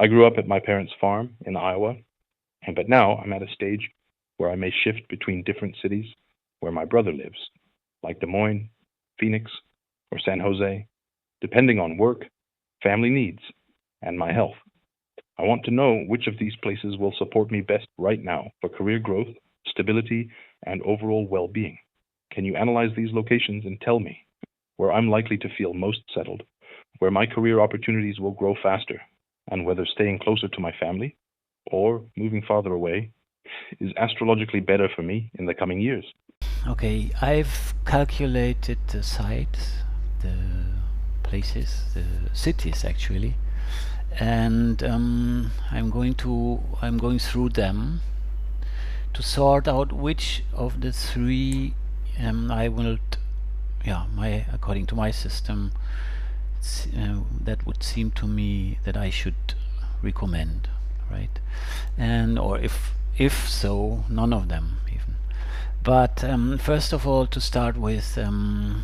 I grew up at my parents' farm in Iowa, but now I'm at a stage where I may shift between different cities where my brother lives, like Des Moines, Phoenix, or San Jose, depending on work, family needs, and my health. I want to know which of these places will support me best right now for career growth, stability, and overall well being. Can you analyze these locations and tell me where I'm likely to feel most settled, where my career opportunities will grow faster, and whether staying closer to my family or moving farther away is astrologically better for me in the coming years? Okay, I've calculated the sites, the places, the cities actually, and I'm going through them to sort out which of the three I will, yeah, my according to my system, that would seem to me that I should recommend, right? And or if so, none of them even. But first of all, to start with,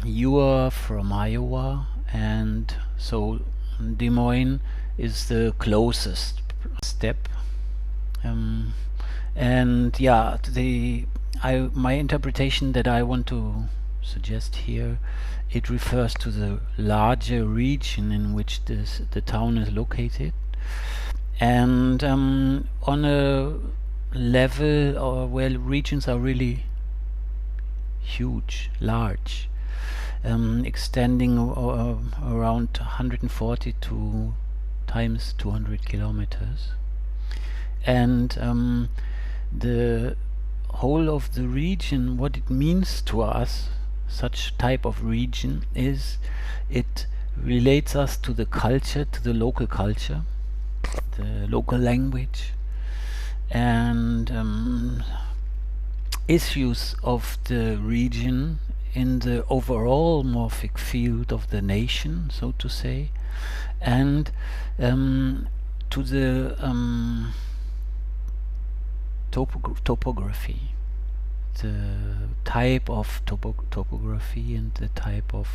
you are from Iowa, and so Des Moines is the closest step. Um, and yeah, my interpretation that I want to suggest here, it refers to the larger region in which the town is located, and on a level or where regions are really huge, large, extending around 140 to times 200 kilometers, and the whole of the region, what it means to us, such type of region, is it relates us to the culture, to the local culture, the local language, and issues of the region in the overall morphic field of the nation, so to say, and to the topography, the type of topography and the type of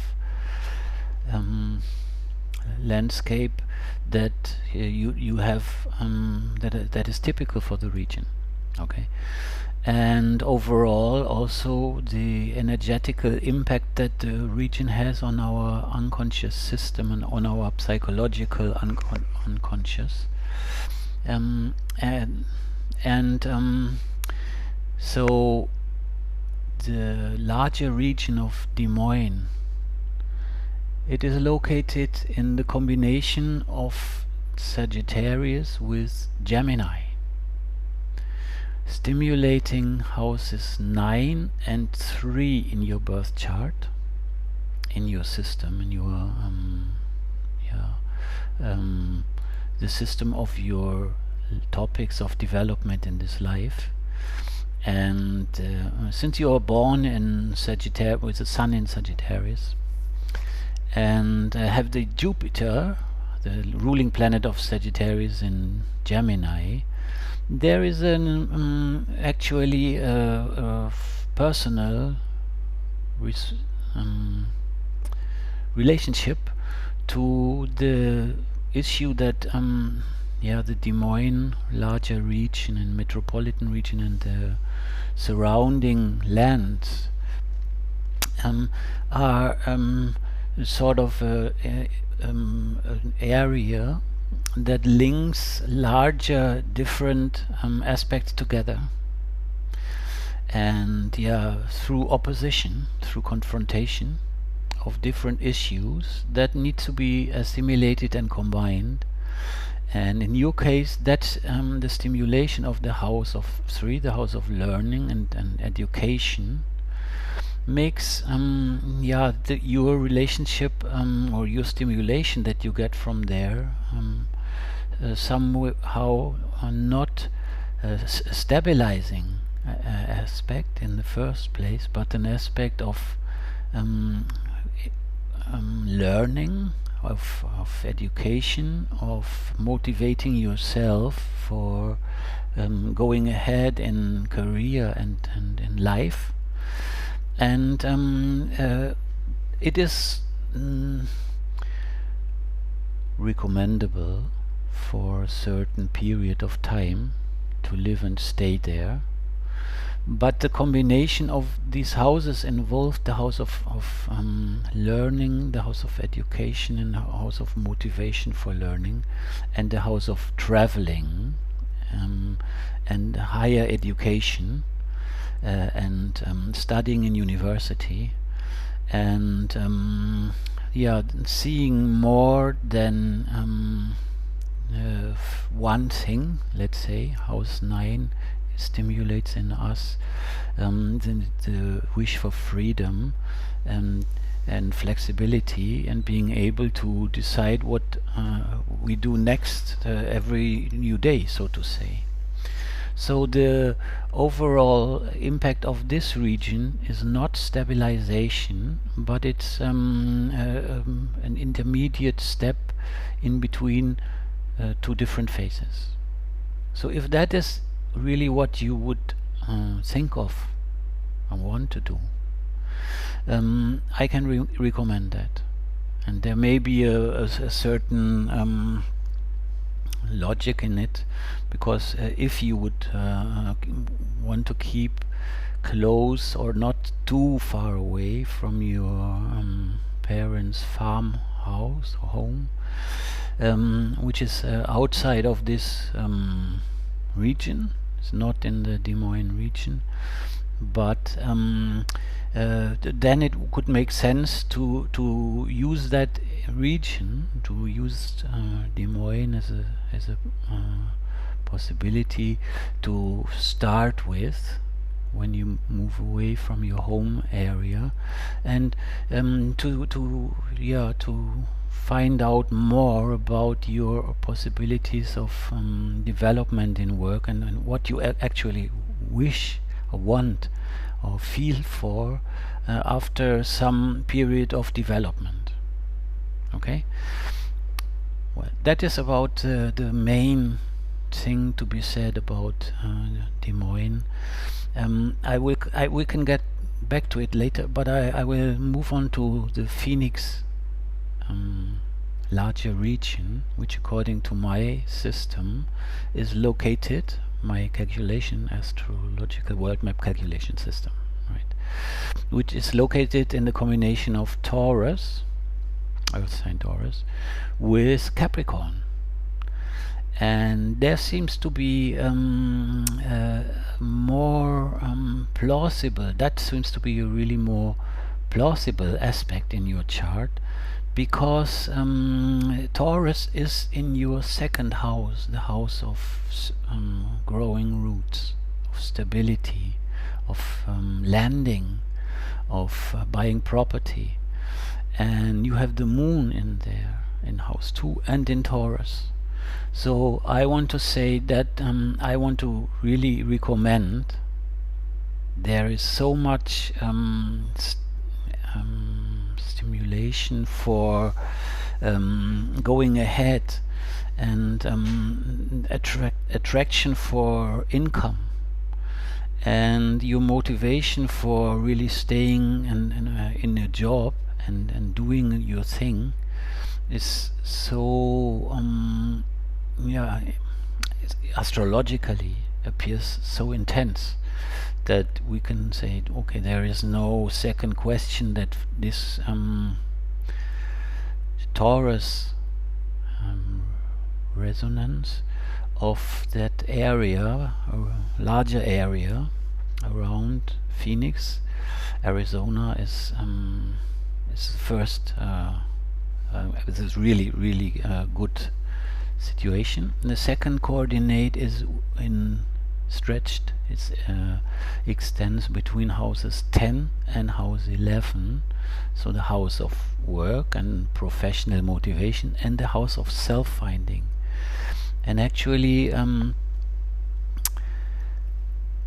landscape that you have, that is typical for the region. Okay, and overall also the energetical impact that the region has on our unconscious system and on our psychological unconscious, um, and and so the larger region of Des Moines, it is located in the combination of Sagittarius with Gemini, stimulating houses 9 and 3 in your birth chart, in your system, in your the system of your topics of development in this life. And since you are born in Sagittarius, with the Sun in Sagittarius, and have the Jupiter, the ruling planet of Sagittarius, in Gemini, there is an actually personal relationship to the issue that the Des Moines larger region and metropolitan region and the surrounding lands are sort of an area that links larger different aspects together, and through opposition, through confrontation of different issues that need to be assimilated and combined. And in your case, that's the stimulation of the house of 3, the house of learning and education, makes your relationship or your stimulation that you get from there somehow not stabilizing aspect in the first place, but an aspect of learning, of education, of motivating yourself for going ahead in career and in life. And it is recommendable for a certain period of time to live and stay there. But the combination of these houses involved the house of learning, the house of education, and the house of motivation for learning, and the house of traveling, and higher education, and studying in university, and seeing more than one thing. Let's say house 9 stimulates in us the wish for freedom and flexibility, and being able to decide what we do next every new day, so to say. So the overall impact of this region is not stabilization, but it's an intermediate step in between two different phases. So if that is really what you would think of and want to do, I can recommend that. And there may be a certain logic in it, because if you would want to keep close or not too far away from your parents' farmhouse or home, which is outside of this region, it's not in the Des Moines region, but then it could make sense to use that region, to use Des Moines as a possibility to start with when you move away from your home area, and to find out more about your possibilities of development in work, and what you actually wish or want or feel for after some period of development. Okay? Well, that is about the main thing to be said about Des Moines. We can get back to it later, but I will move on to the Phoenix larger region, which according to my system is located, my calculation, astrological world map calculation system, right, which is located in the combination of Taurus, Earth sign Taurus, with Capricorn. And there seems to be more plausible, that seems to be a really more plausible aspect in your chart, because Taurus is in your second house, the house of growing roots, of stability, of landing, of buying property. And you have the moon in there, in house 2 and in Taurus. So I want to say that I want to really recommend, there is so much stimulation for going ahead, and attraction for income, and your motivation for really staying in a job and doing your thing is so astrologically appears so intense that we can say, okay, there is no second question that this Taurus resonance of that area, or larger area around Phoenix, Arizona, is first. This is really good situation. The second coordinate is stretched. It extends between houses 10 and house 11, so the house of work and professional motivation, and the house of self-finding. And actually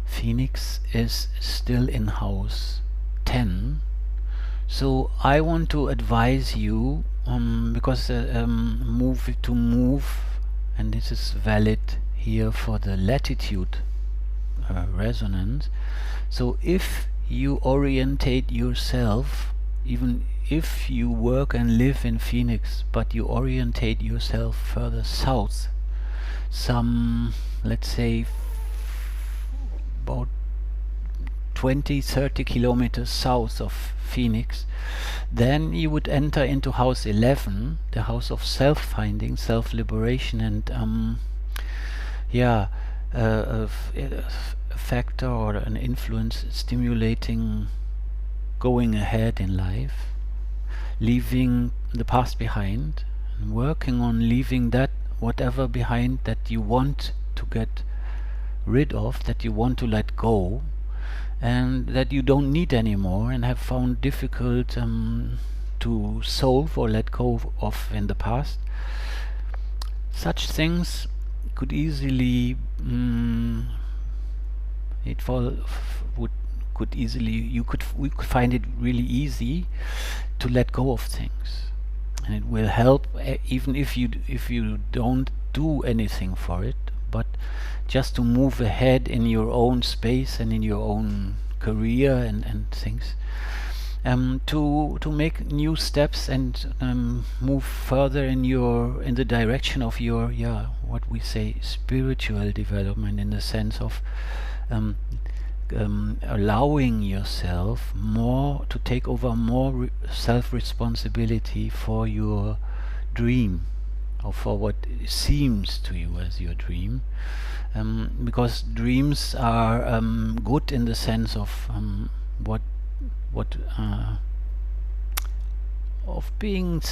Phoenix is still in house 10, so I want to advise you, because move, and this is valid here for the latitude resonance. So if you orientate yourself, even if you work and live in Phoenix, but you orientate yourself further south some, let's say, about 20-30 kilometers south of Phoenix, then you would enter into house 11, the house of self-finding, self-liberation, and a factor or an influence stimulating going ahead in life, leaving the past behind, and working on leaving that whatever behind that you want to get rid of, that you want to let go, and that you don't need anymore and have found difficult to solve or let go of in the past. Such things could easily we could find it really easy to let go of things, and it will help even if you don't do anything for it, but just to move ahead in your own space and in your own career and things, to make new steps and move further in the direction of your what we say spiritual development, in the sense of allowing yourself more to take over more self-responsibility for your dream, or for what seems to you as your dream, because dreams are good in the sense of of being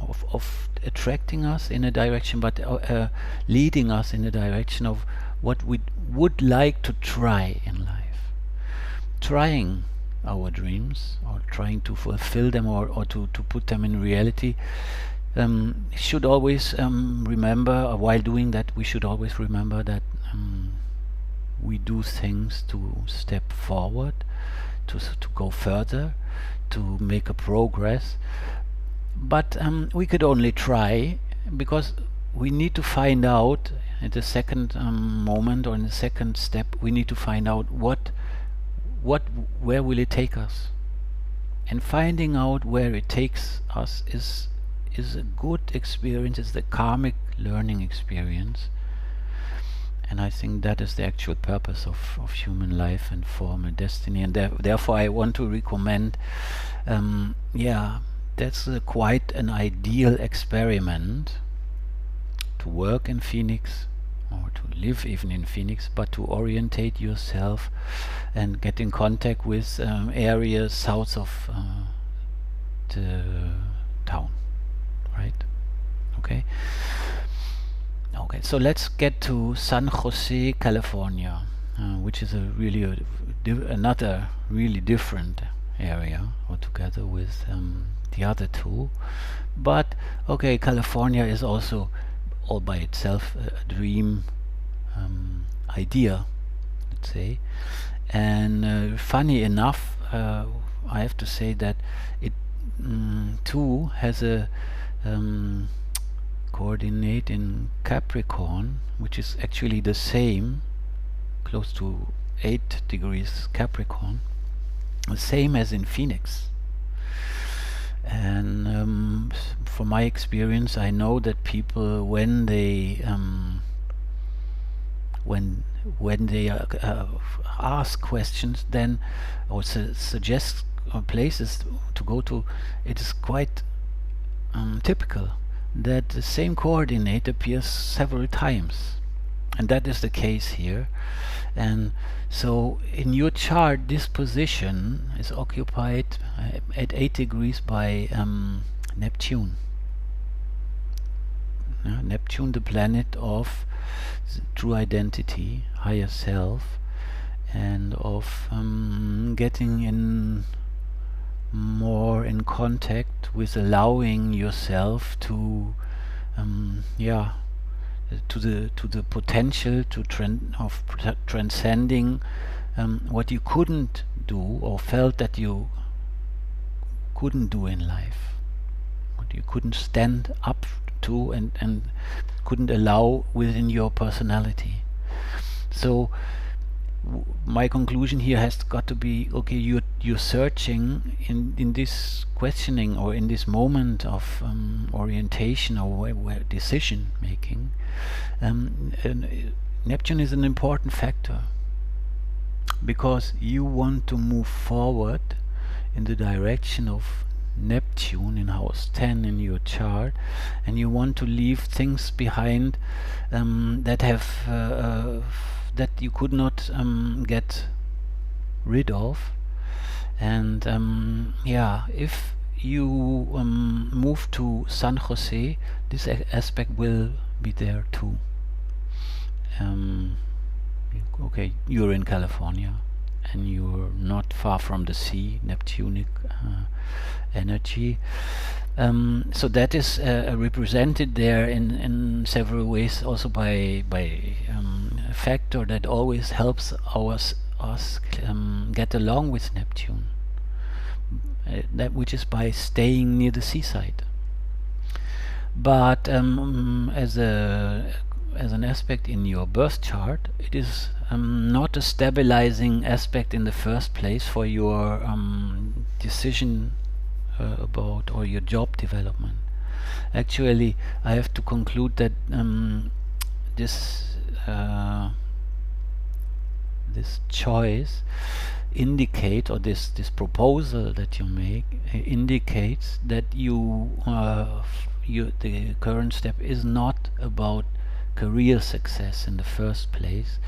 of attracting us in a direction, but leading us in a direction of what we would like to try in life. Trying our dreams, or trying to fulfill them, or to put them in reality, should always remember, while doing that, we should always remember that we do things to step forward, to go further, to make a progress. But we could only try, because we need to find out at the second moment, or in the second step, we need to find out where will it take us. And finding out where it takes us is a good experience, is the karmic learning experience. And I think that is the actual purpose of human life and form and destiny. And therefore I want to recommend, that's quite an ideal experiment, to work in Phoenix, or to live even in Phoenix, but to orientate yourself and get in contact with areas south of the town, right? Okay. Okay, so let's get to San Jose, California, which is another really different area altogether with the other two. But okay, California is also all by itself a dream idea, let's say. And funny enough, I have to say that it too has a coordinate in Capricorn, which is actually the same, close to 8 degrees Capricorn, the same as in Phoenix. And from my experience, I know that people, when they ask questions, then or suggest places to go to, it is quite typical that the same coordinate appears several times, and that is the case here. And so in your chart, this position is occupied at 8 degrees by Neptune. Neptune, the planet of true identity, higher self, and of getting in more in contact with allowing yourself to the potential of transcending what you couldn't do, or felt that you couldn't do in life, what you couldn't stand up to and couldn't allow within your personality. So my conclusion here has got to be, okay, you're searching in this questioning, or in this moment of orientation, or where decision making. Neptune is an important factor, because you want to move forward in the direction of Neptune in house 10 in your chart, and you want to leave things behind that have that you could not get rid of. And if you move to San Jose, this aspect will be there too. Okay, you're in California and you're not far from the sea, Neptunic energy. So that is represented there in several ways, also by a factor that always helps us get along with Neptune, that which is by staying near the seaside. But as an aspect in your birth chart, it is not a stabilizing aspect in the first place for your decision about, or your job development. Actually, I have to conclude that this choice indicate, or this proposal that you make indicates that the current step is not about career success in the first place,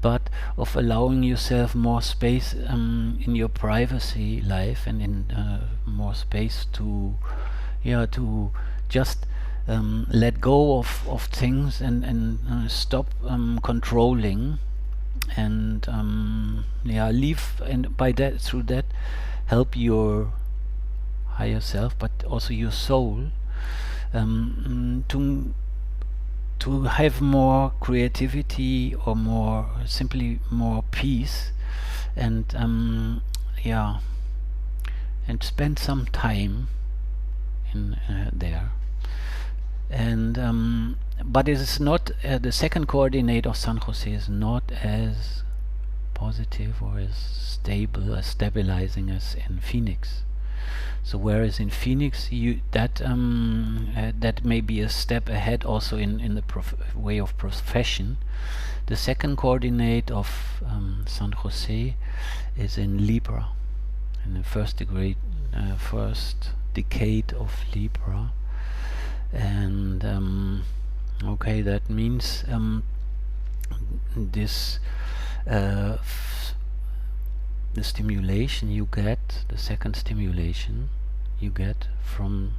but of allowing yourself more space in your privacy life, and in more space to just let go of things, and stop controlling, and leave, and by that, through that, help your higher self, but also your soul to have more creativity, or more simply more peace, and and spend some time in there. And but it is not the second coordinate of San Jose is not as positive or as stable, as stabilizing as in Phoenix. So whereas in Phoenix, that may be a step ahead also in the way of profession, the second coordinate of San Jose is in Libra, in the first decade of Libra. And okay, that means this the stimulation you get, the second stimulation you get from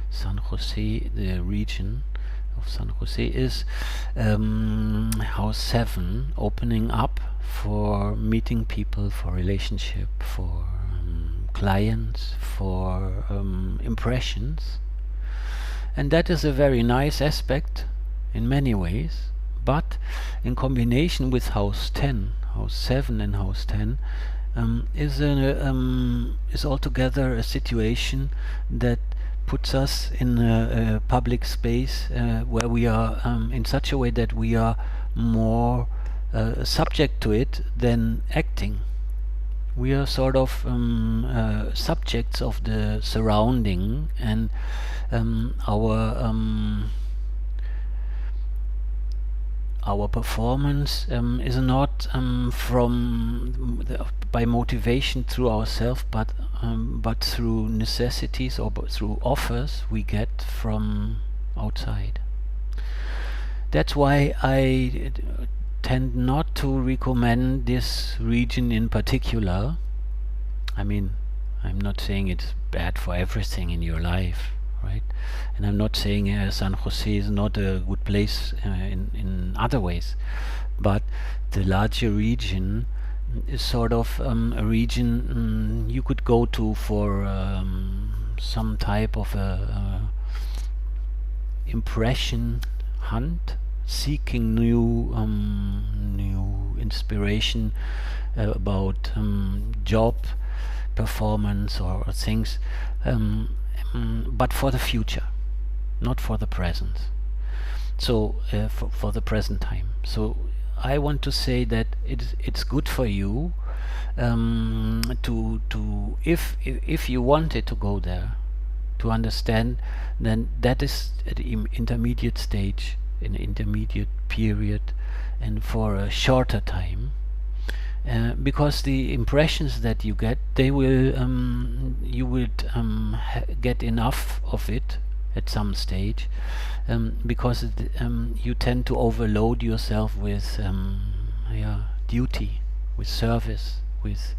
San Jose, the region of San Jose, is house 7, opening up for meeting people, for relationship, for clients, for impressions. And that is a very nice aspect in many ways, but in combination with house 10, house 7 and house 10, is altogether a situation that puts us in a public space where we are in such a way that we are more subject to it than acting. We are sort of subjects of the surrounding, and our performance is not by motivation through ourselves, but through necessities, or through offers we get from outside. That's why I tend not to recommend this region in particular. I mean, I'm not saying it's bad for everything in your life, right? And I'm not saying San Jose is not a good place in other ways, but the larger region is sort of a region you could go to for some type of a impression hunt, seeking new inspiration about job performance or things, but for the future, not for the present. So for the present time. So I want to say that it's good for you to if you wanted to go there, to understand, then that is at the intermediate stage, an intermediate period, and for a shorter time. Because the impressions that you get, they will you would get enough of it at some stage, because you tend to overload yourself with duty, with service, with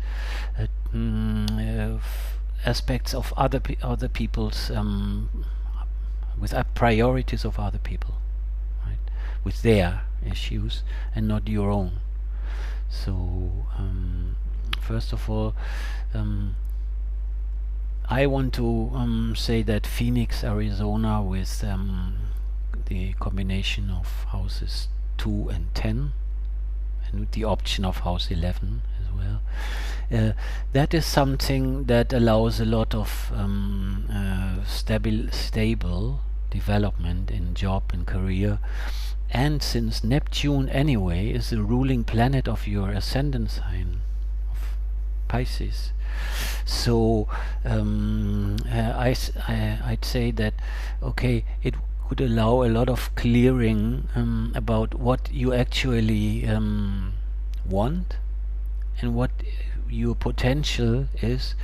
aspects of other people's, with priorities of other people, right? With their issues and not your own. So first of all, I want to say that Phoenix, Arizona, with the combination of houses 2 and 10, and with the option of house 11 as well, that is something that allows a lot of stable development in job and career. And since Neptune anyway is the ruling planet of your ascendant sign of Pisces, so I'd say that, okay, it could allow a lot of clearing about what you actually want and what your potential is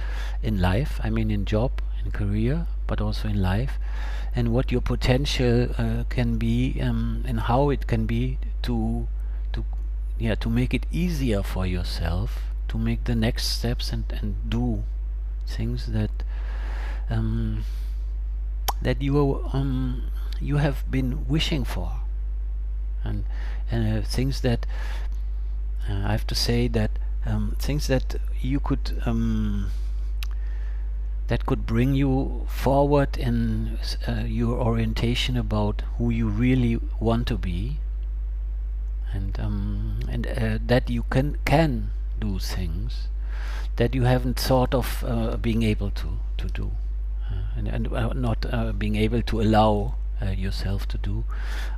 in life. I mean, in job, in career, but also in life, and what your potential can be, and how it can be to make it easier for yourself to make the next steps and do things that that you have been wishing for, and things that I have to say that things that you could that could bring you forward in your orientation about who you really want to be, and that you can do things that you haven't thought of being able to do, and not being able to allow yourself to do,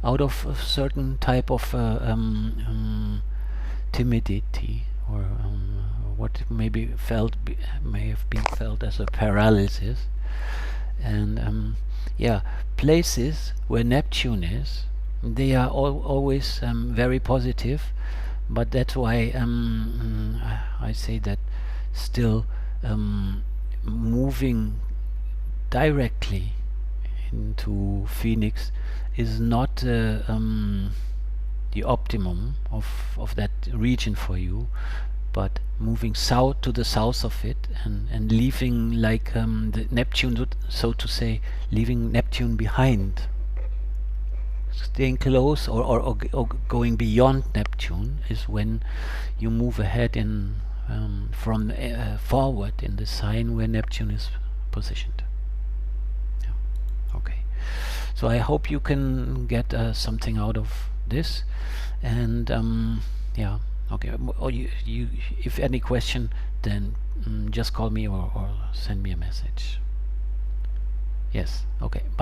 out of a certain type of timidity, or what may have been felt as a paralysis. And places where Neptune is, they are always very positive, but that's why I say that still moving directly into Phoenix is not the optimum of that region for you, but moving south, to the south of it, and leaving like the Neptune, so to say, leaving Neptune behind, staying close, or going beyond Neptune, is when you move ahead in from forward in the sign where Neptune is positioned. Yeah. Okay, so I hope you can get something out of this, and okay. Or you if any question, then just call me or send me a message. Yes. Okay. Bye.